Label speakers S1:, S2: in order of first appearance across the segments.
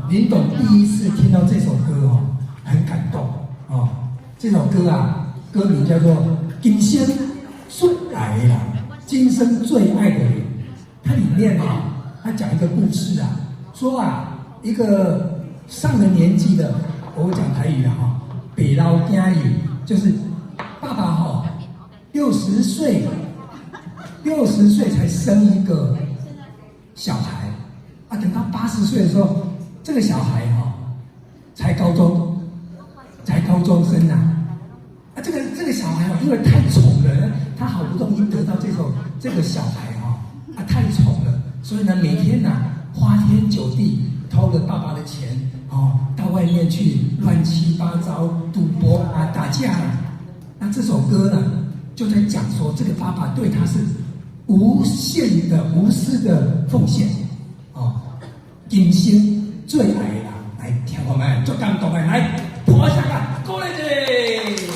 S1: 林董第一次听到这首歌哦，很感动哦。这首歌啊，歌名叫做《今生最爱的人》，今生最爱的人。它里面啊，它讲一个故事啊，说啊，一个上了年纪的，我讲台语了哈，北老家语，就是爸爸哈，60岁才生一个小孩啊，等到80岁的时候，这个小孩哈，才高中生啊。啊，这个小孩啊，因为太宠了，他好不容易得到这个小孩哈，啊太宠了，所以呢，每天呢花天酒地，偷了爸爸的钱哦，到外面去乱七八糟赌博啊，打架了。那这首歌呢，就在讲说，这个爸爸对他是无限的、无私的奉献哦，今生最爱的，来听我们做感动的，来破一下啊，鼓励一下。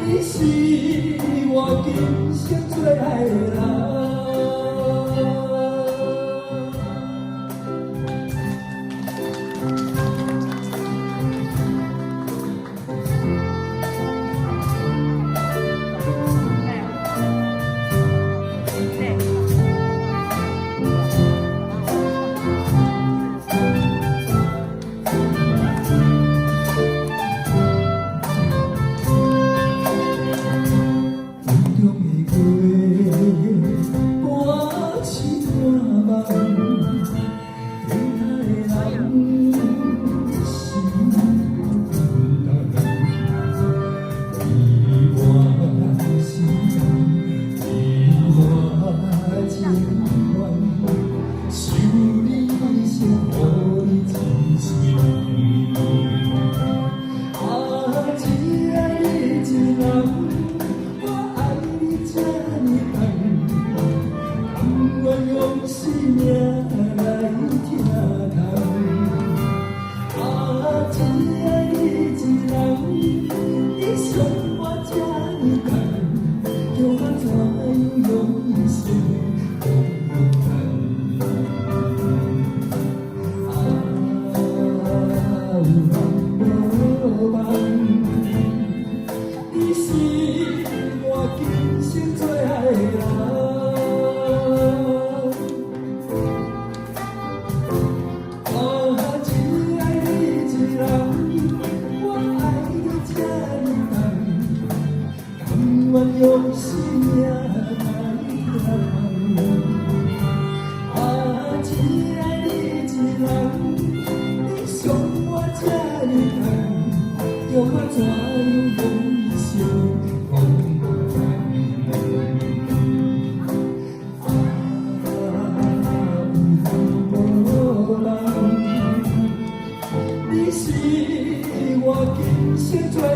S1: 你是我今生最爱的人。你是我今生最